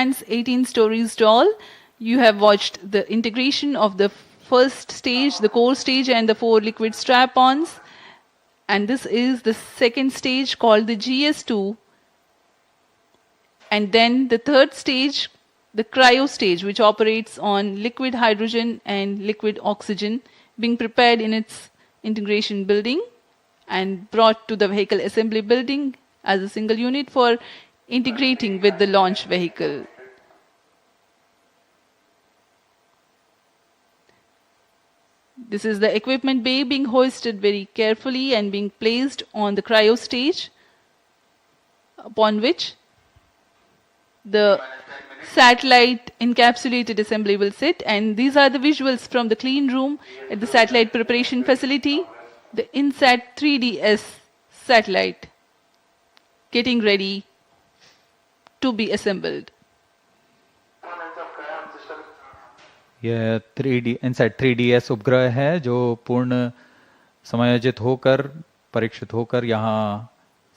stands 18 stories tall. You have watched the integration of the first stage, the core stage, and the 4 liquid strap-ons. And this is the second stage called the GS2. And then the third stage, the cryo stage, which operates on liquid hydrogen and liquid oxygen, being prepared in its integration building and brought to the vehicle assembly building as a single unit for integrating with the launch vehicle. This is the equipment bay being hoisted very carefully and being placed on the cryo stage, upon which the satellite encapsulated assembly will sit. And these are the visuals from the clean room at the satellite preparation facility. The INSAT-3DS satellite getting ready to be assembled. यह 3D INSAT 3DS उपग्रह है जो पूर्ण समायोजित होकर परीक्षित होकर यहाँ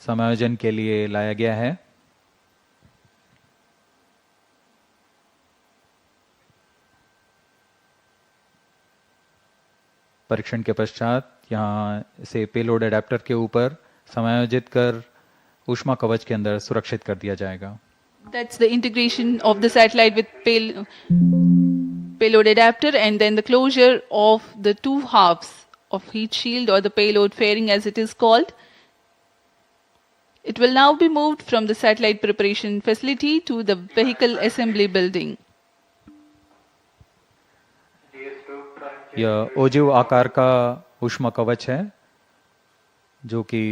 समायोजन के लिए लाया गया है। परीक्षण के पश्चात यहाँ इसे पेलोड एडेप्टर के ऊपर समायोजित कर ऊष्मा कवच के अंदर सुरक्षित कर दिया जाएगा। That's the integration of the satellite with payload adapter, and then the closure of the two halves of heat shield or the payload fairing as it is called. It will now be moved from the satellite preparation facility to the vehicle assembly building. यह ओजिव आकार का ऊष्मा कवच है जो कि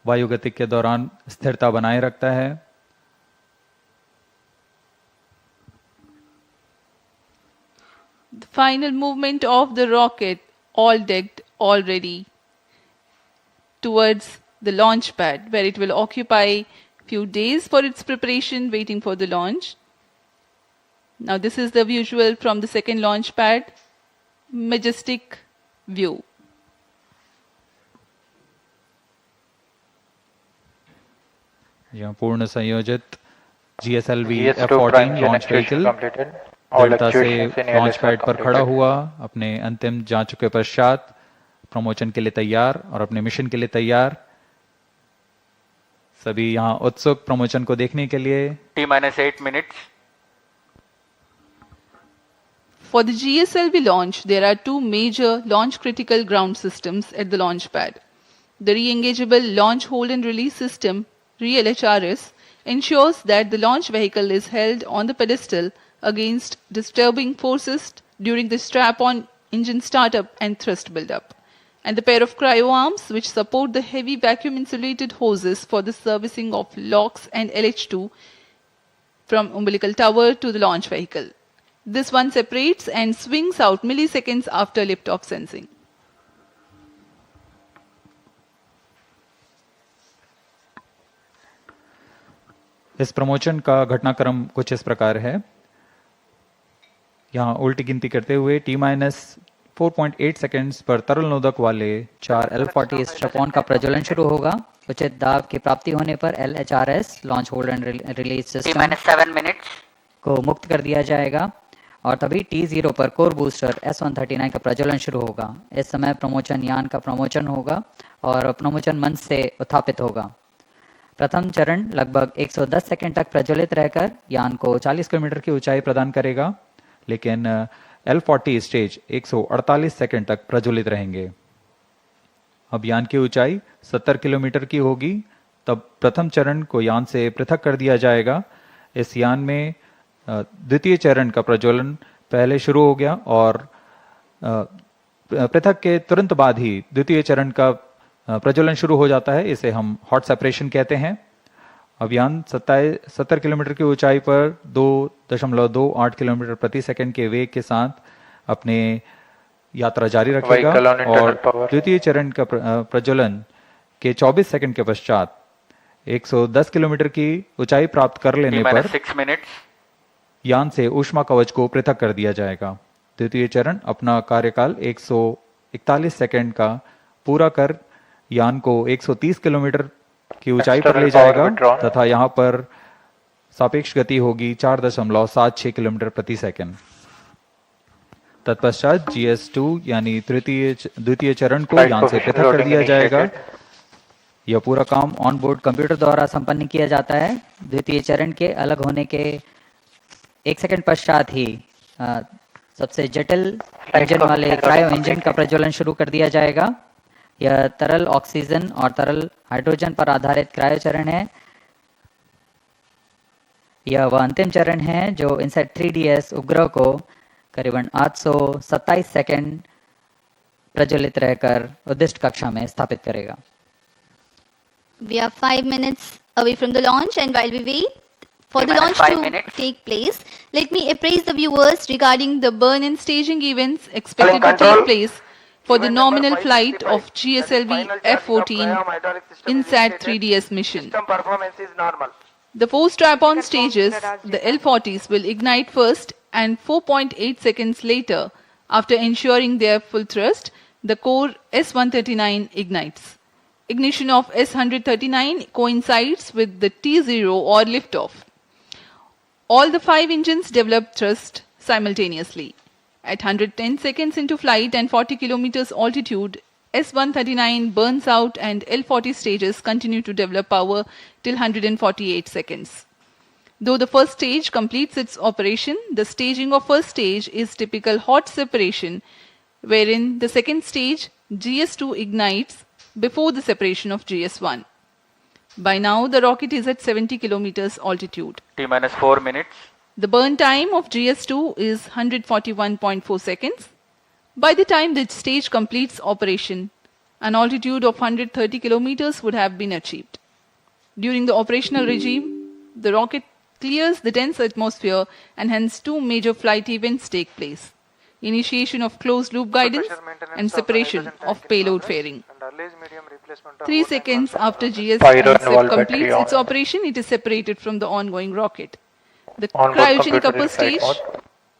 वायुगतिक के दौरान स्थिरता बनाए रखता है। The final movement of the rocket, all decked, all ready, towards the launch pad, where it will occupy few days for its preparation, waiting for the launch. Now this is the visual from the second launch pad, majestic view. यहाँ पूर्ण संयोजित GSLV-F14 launch vehicle दृढ़ता से launch pad पर खड़ा हुआ, अपने अंतिम जांचों के पश्चात प्रमोशन के लिए तैयार और अपने मिशन के लिए तैयार। सभी यहाँ उत्सुक प्रमोशन को देखने के लिए। T-8 minutes. For the GSLV launch, there are two major launch critical ground systems at the launch pad. The re-engageable launch hold and release system, RE-LHRS, ensures that the launch vehicle is held on the pedestal against disturbing forces during the strap-on engine startup and thrust buildup. And the pair of cryo arms which support the heavy vacuum insulated hoses for the servicing of LOX and LH2 from umbilical tower to the launch vehicle. This one separates and swings out milliseconds after liftoff sensing. इस promotion का घटनाक्रम कुछ इस प्रकार है। यहाँ उल्टी गिनती करते हुए T-4.8 सेकेंड्स पर तरल नोदक वाले 4 L40 स्ट्रैप-ऑन का प्रज्वलन शुरू होगा। उचित दाब की प्राप्ति होने पर LHRS launch hold and release system T-7 minutes को मुक्त कर दिया जाएगा और तभी T0 पर कोर बूस्टर S139 का प्रज्वलन शुरू होगा। इस समय प्रमोशन यान का प्रमोशन होगा और प्रमोशन मंच से उत्थापित होगा। प्रथम चरण लगभग 110 सेकंड तक प्रज्वलित रहकर यान को 40 किलोमीटर की ऊंचाई प्रदान करेगा, लेकिन L40 स्टेज 148 सेकंड तक प्रज्वलित रहेंगे। अब यान की ऊंचाई 70 किलोमीटर की होगी, तब प्रथम चरण को यान से पृथक कर दिया जाएगा। इस यान में द्वितीय चरण का प्रज्वलन पहले शुरू हो गया और पृथक के तुरंत बाद ही द्वितीय चरण का प्रज्वलन शुरू हो जाता है। इसे हम हॉट सेपरेशन कहते हैं। अब यान 70 किलोमीटर की ऊंचाई पर 2.28 किलोमीटर प्रति सेकंड के वेग के साथ अपने यात्रा जारी रखेगा और द्वितीय चरण का प्रज्वलन के 24 सेकंड के पश्चात 110 किलोमीटर की ऊंचाई प्राप्त कर लेने पर यान से ऊष्मा कवच को पृथक कर दिया जाएगा। द्वितीय चरण अपना कार्यकाल 141 सेकंड का पूरा कर यान को 130 किलोमीटर की ऊंचाई पर ले जाएगा तथा यहाँ पर सापेक्ष गति होगी 4.76 किलोमीटर प्रति सेकंड। तत्पश्चात GS2 यानी द्वितीय चरण को यान से पृथक कर दिया जाएगा। यह पूरा काम ऑन बोर्ड कंप्यूटर द्वारा संपन्न किया जाता है। द्वितीय चरण के अलग होने के 1 सेकंड पश्चात ही सबसे जटिल इंजन वाले क्रायो इंजन का प्रज्वलन शुरू कर दिया जाएगा। यह तरल ऑक्सीजन और तरल हाइड्रोजन पर आधारित क्रायो चरण है। यह वह अंतिम चरण है जो INSAT-3DS उपग्रह को करीबन 827 सेकंड प्रज्वलित रहकर उद्दिष्ट कक्षा में स्थापित करेगा। We are 5 minutes away from the launch, and while we wait for the launch to take place, let me appraise the viewers regarding the burn and staging events expected to take place for the nominal flight of GSLV-F14 INSAT-3DS mission. Performance is normal. The 4 strap-on stages, the L40s, will ignite first, and 4.8 seconds later, after ensuring their full thrust, the core S139 ignites. Ignition of S139 coincides with the T0 or liftoff. All the 5 engines develop thrust simultaneously. At 110 seconds into flight and 40 kilometers altitude, S139 burns out and L40 stages continue to develop power till 148 seconds. Though the first stage completes its operation, the staging of first stage is typical hot separation, wherein the second stage, GS2, ignites before the separation of GS1. By now, the rocket is at 70 kilometers altitude. T-minus 4 minutes. The burn time of GS2 is 141.4 seconds. By the time the stage completes operation, an altitude of 130 kilometers would have been achieved. During the operational regime, the rocket clears the dense atmosphere and hence 2 major flight events take place. Initiation of closed loop guidance and separation of payload fairing. 3 seconds after GS completes its operation, it is separated from the ongoing rocket. The cryogenic upper stage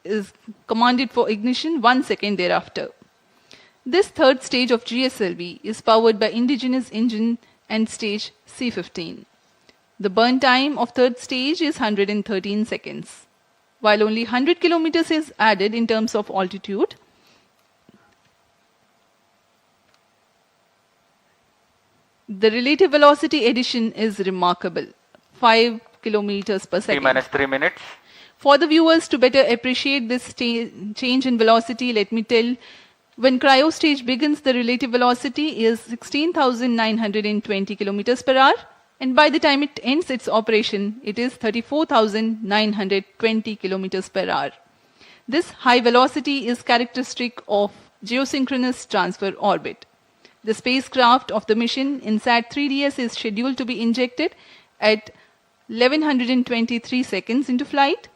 is commanded for ignition 1 second thereafter. This third stage of GSLV is powered by indigenous engine and stage C15. The burn time of third stage is 113 seconds. While only 100 kilometers is added in terms of altitude, the relative velocity addition is remarkable, 5 kilometers per second. T-minus 3 minutes. For the viewers to better appreciate this change in velocity, let me tell, when cryo stage begins, the relative velocity is 16,920 kilometers per hour, and by the time it ends its operation, it is 34,920 kilometers per hour. This high velocity is characteristic of geosynchronous transfer orbit. The spacecraft of the mission INSAT-3DS is scheduled to be injected at 1123 seconds into flight,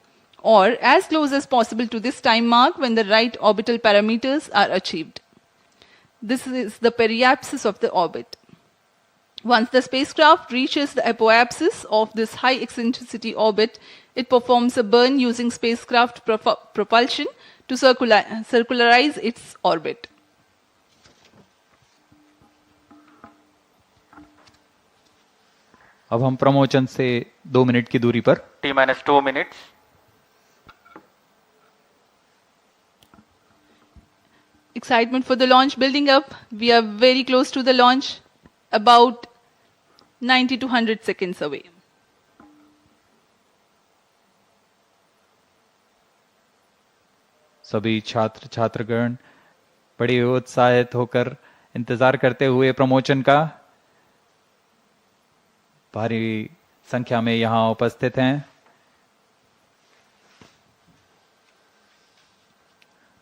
or as close as possible to this time mark when the right orbital parameters are achieved. This is the periapsis of the orbit. Once the spacecraft reaches the apoapsis of this high eccentricity orbit, it performs a burn using spacecraft propulsion to circularize its orbit. अब हम प्रमोचन से 2 minute की दूरी पर T-minus 2 minutes. Excitement for the launch building up. We are very close to the launch, about 90 to 100 seconds away. सभी छात्रगण बड़े उत्साहित होकर इंतजार करते हुए प्रमोचन का भारी संख्या में यहां उपस्थित हैं।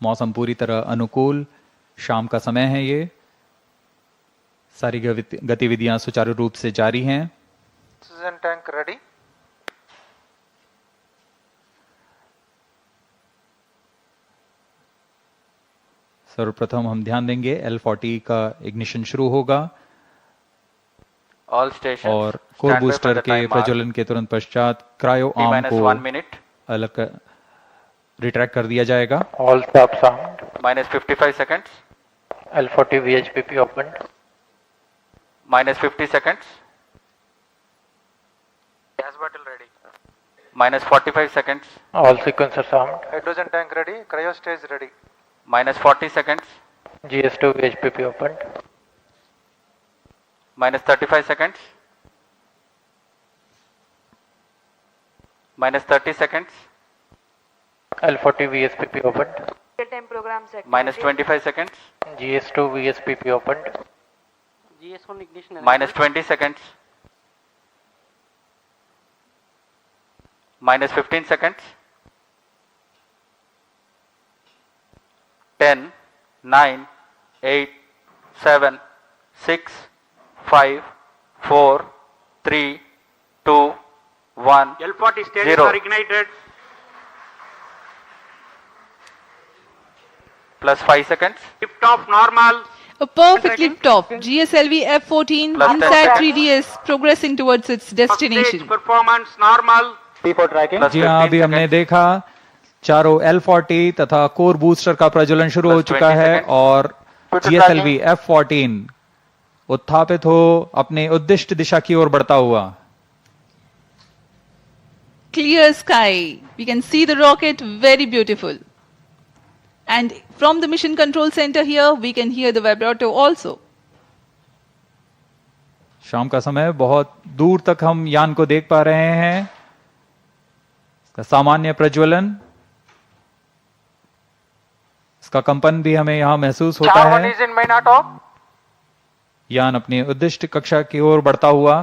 मौसम पूरी तरह अनुकूल, शाम का समय है। ये सारी गतिविधियां सुचारू रूप से जारी हैं। Oxygen tank ready. सर्वप्रथम हम ध्यान देंगे L40 का इग्निशन शुरू होगा All stations. और कोर बूस्टर के प्रज्वलन के तुरंत पश्चात क्रायो आर्म को अलग रिट्रैक्ट कर दिया जाएगा। All stop sound. Minus 55 seconds. L40 VHPP opened. Minus 50 seconds. Gas bottle ready. Minus 45 seconds. All sequencers armed. Hydrogen tank ready. Cryo stage ready. Minus 40 seconds. GS2 VHPP opened. Minus 35 seconds. Minus 30 seconds. L40 VSPP opened. Real-time programs activity. Minus 25 seconds. GS2 VSPP opened. GS1 ignition. Minus 20 seconds. Minus 15 seconds. 10, 9, 8, 7, 6, 5, 4, 3, 2, 1. L40 stages 0. are ignited. Plus 5 seconds. Liftoff normal. A perfect liftoff. GSLV-F14 Plus 10 INSAT-3DS progressing towards its First stage destination. performance normal. Plus जी हाँ, 15 अभी हमने seconds. देखा चारों L40 तथा core booster का प्रज्वलन शुरू हो Plus चुका 20 है seconds. और GSLV F14 उत्थापित हो अपने उद्दिष्ट दिशा की ओर बढ़ता हुआ। Clear sky. We can see the rocket, very beautiful. And from the mission control center here, we can hear the vibrato also. शाम का समय, बहुत दूर तक हम यान को देख पा रहे हैं। इसका सामान्य प्रज्वलन, इसका कंपन भी हमें यहां महसूस होता है। is in main auto. यान अपनी उद्दिष्ट कक्षा की ओर बढ़ता हुआ।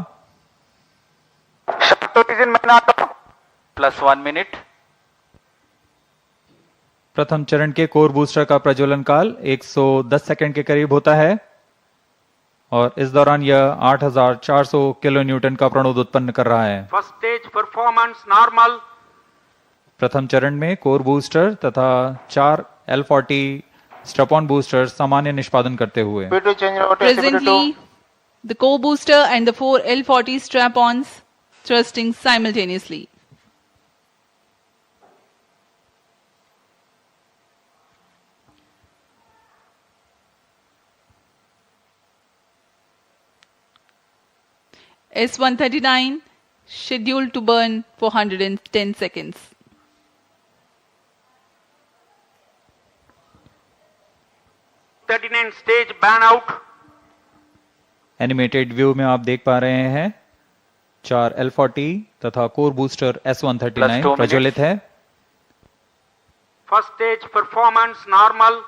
Shuttle is in main auto. Plus 1 minute. प्रथम चरण के कोर बूस्टर का प्रज्वलन काल 110 सेकंड के करीब होता है और इस दौरान यह 8400 किलो न्यूटन का प्रणोद उत्पन्न कर रहा है। First stage performance normal. प्रथम चरण में कोर बूस्टर तथा 4 L40 स्ट्रैप-ऑन बूस्टर सामान्य निष्पादन करते हुए। Presently, the co-booster and the 4 L40 strap-ons thrusting simultaneously. S139 scheduled to burn for 110 seconds. S39 stage ban out. Animated view में आप देख पा रहे हैं 4 L40 तथा core booster Plus 2 S139 minutes. प्रज्वलित है। First stage performance normal.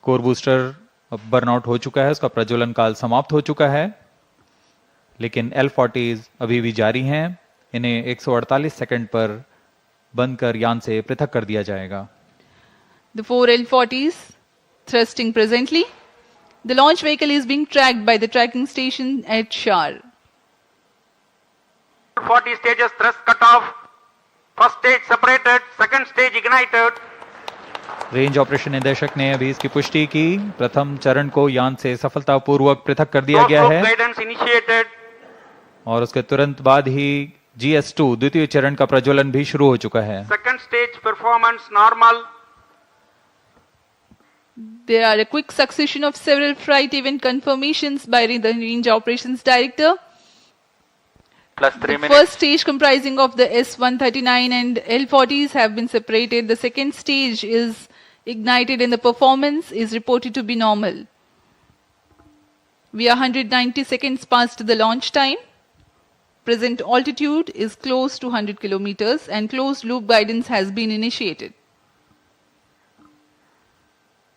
Core booster अब बर्नआउट हो चुका है, उसका प्रज्वलन काल समाप्त हो चुका है, लेकिन L40 अभी भी जारी हैं। इन्हें 148 सेकंड पर बंद कर यान से पृथक कर दिया जाएगा। The 4 L40s thrusting presently. The launch vehicle is being tracked by the tracking station at Shar. 40 stages thrust cut off. First stage separated. Second stage ignited. Range operation निदेशक ने अभी इसकी पुष्टि की। प्रथम चरण को यान से सफलतापूर्वक पृथक कर दिया गया है Guidance initiated. और उसके तुरंत बाद ही GS2 द्वितीय चरण का प्रज्वलन भी शुरू हो चुका है। Second stage performance normal. There are a quick succession of several flight event confirmations by the Range Operations Director. Plus 3 The minutes. first stage comprising of the S139 and L40s have been separated. The second stage is ignited and the performance is reported to be normal. We are 190 seconds past the launch time. Present altitude is close to 100 kilometers and closed loop guidance has been initiated.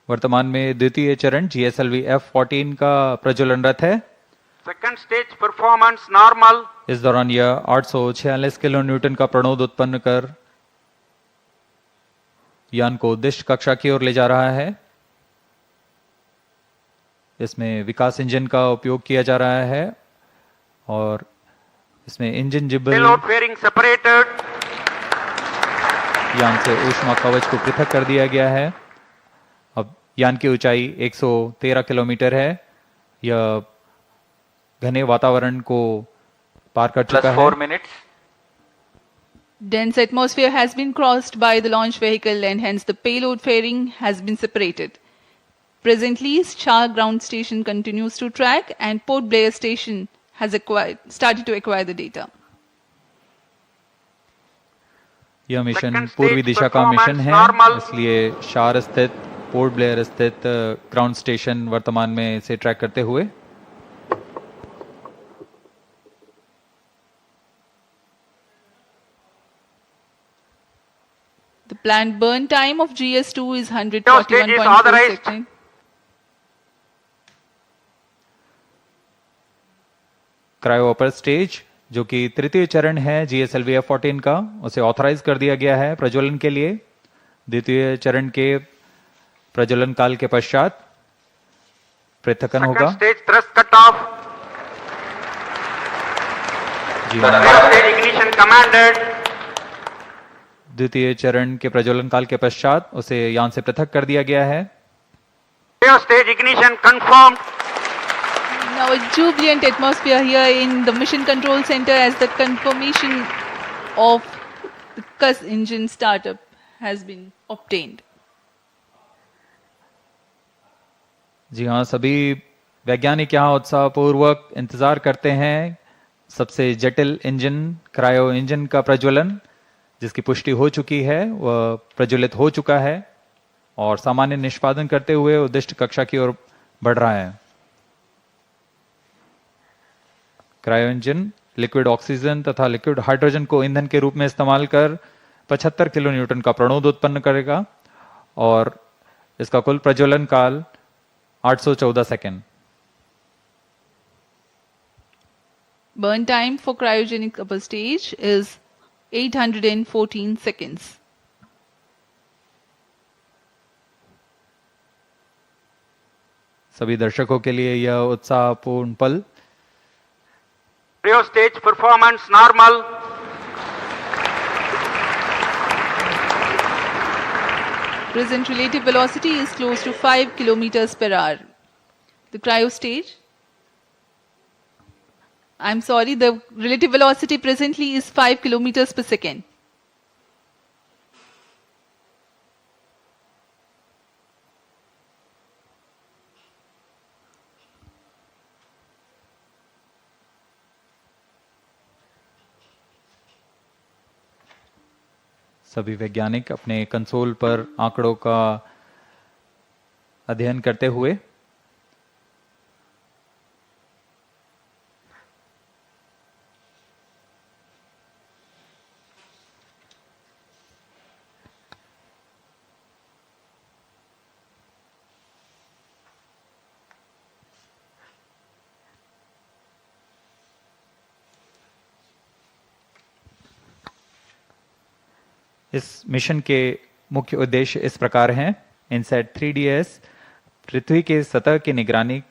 वर्तमान में द्वितीय चरण GSLV F14 का प्रज्वलनरत है। Second stage performance normal. इस दौरान यह 846 kilo Newton का प्रणोद उत्पन्न कर यान को उद्दिष्ट कक्षा की ओर ले जा रहा है। इसमें विकास इंजन का उपयोग किया जा रहा है और इसमें इंजन जिबल Payload fairing separated. यान से ऊष्मा कवच को पृथक कर दिया गया है। अब यान की ऊंचाई 113 किलोमीटर है। यह घने वातावरण को पार कर Plus चुका 4 है। minutes. Dense atmosphere has been crossed by the launch vehicle and hence the payload fairing has been separated. Presently, Shah ground station continues to track and Port Blair station has started to acquire the data. यह mission Second पूर्वी stage दिशा का mission है, performance normal. इसलिए शार स्थित port Blair स्थित ground station वर्तमान में इसे ट्रैक करते हुए The planned burn time of GS2 is stage is 141.4 authorized. seconds. Cryo upper stage जो कि तृतीय चरण है GSLV-F14 का, उसे ऑथराइज कर दिया गया है प्रज्वलन के लिए। द्वितीय चरण के प्रज्वलन काल के पश्चात पृथक्करण होगा। Second stage thrust cutoff. जी Third हाँ, stage ignition commanded. द्वितीय चरण के प्रज्वलन काल के पश्चात उसे यान से पृथक कर दिया गया है। Third stage ignition confirmed. Now a jubilant atmosphere here in the mission control center as the confirmation of the CUS engine startup has been obtained. जी हाँ, सभी वैज्ञानिक यहाँ उत्साहपूर्वक इंतजार करते हैं सबसे जटिल इंजन क्रायो इंजन का प्रज्वलन, जिसकी पुष्टि हो चुकी है, वह प्रज्वलित हो चुका है और सामान्य निष्पादन करते हुए उद्दिष्ट कक्षा की ओर बढ़ रहा है। क्रायो इंजन लिक्विड ऑक्सीजन तथा लिक्विड हाइड्रोजन को ईंधन के रूप में इस्तेमाल कर 75 किलो न्यूटन का प्रणोद उत्पन्न करेगा और इसका कुल प्रज्वलन काल 814 second. Burn time for cryogenic upper stage is 814 seconds. सभी दर्शकों के लिए यह उत्साहपूर्ण पल। Cryo stage performance normal. Present relative velocity is close to 5 kilometers per hour. The cryo stage, I'm sorry, the relative velocity presently is 5 kilometers per second. सभी वैज्ञानिक अपने console पर आंकड़ों का अध्ययन करते हुए इस मिशन के मुख्य उद्देश्य इस प्रकार हैं। INSAT-3DS पृथ्वी के सतह की निगरानी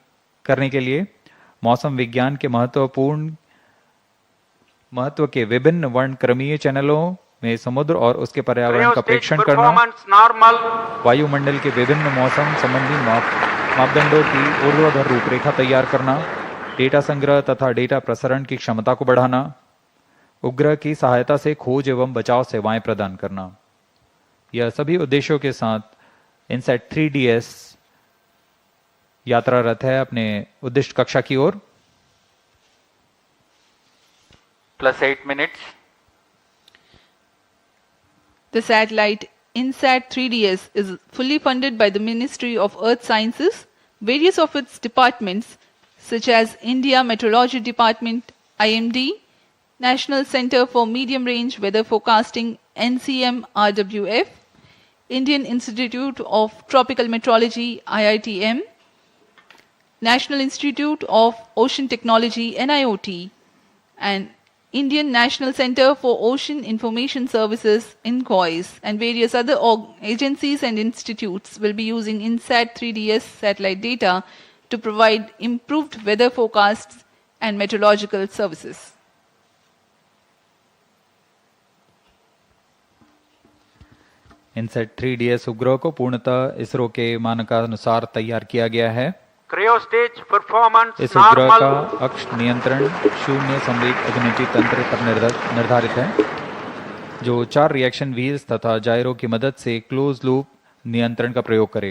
करने के लिए मौसम विज्ञान के महत्व के विभिन्न वर्णक्रमीय चैनलों में समुद्र और उसके पर्यावरण Cryo का stage परीक्षण करना, performance normal. वायुमंडल के विभिन्न मौसम संबंधी मापदंडों की ऊर्ध्वाधर रूपरेखा तैयार करना, डेटा संग्रह तथा डेटा प्रसारण की क्षमता को बढ़ाना, उपग्रह की सहायता से खोज एवं बचाव सेवाएं प्रदान करना। यह सभी उद्देश्यों के साथ INSAT-3DS यात्रारत है अपने उद्दिष्ट कक्षा की ओर। +8 minutes. The satellite INSAT-3DS is fully funded by the Ministry of Earth Sciences, various of its departments such as India Meteorology Department, IMD, National Center for Medium Range Weather Forecasting, NCM-RWF, Indian Institute of Tropical Meteorology, IITM, National Institute of Ocean Technology, NIOT, and Indian National Center for Ocean Information Services, INCOIS, and various other agencies and institutes will be using INSAT-3DS satellite data to provide improved weather forecasts and meteorological services. INSAT-3DS उपग्रह को पूर्णतः इसरो के मानकानुसार तैयार किया गया है। Cryo stage performance इस उपग्रह normal. का अक्ष नियंत्रण शून्य संवेग अभिनेत्री तंत्र पर निर्धारित है, जो 4 रिएक्शन व्हील्स तथा जायरो की मदद से क्लोज लूप नियंत्रण का प्रयोग करेगा।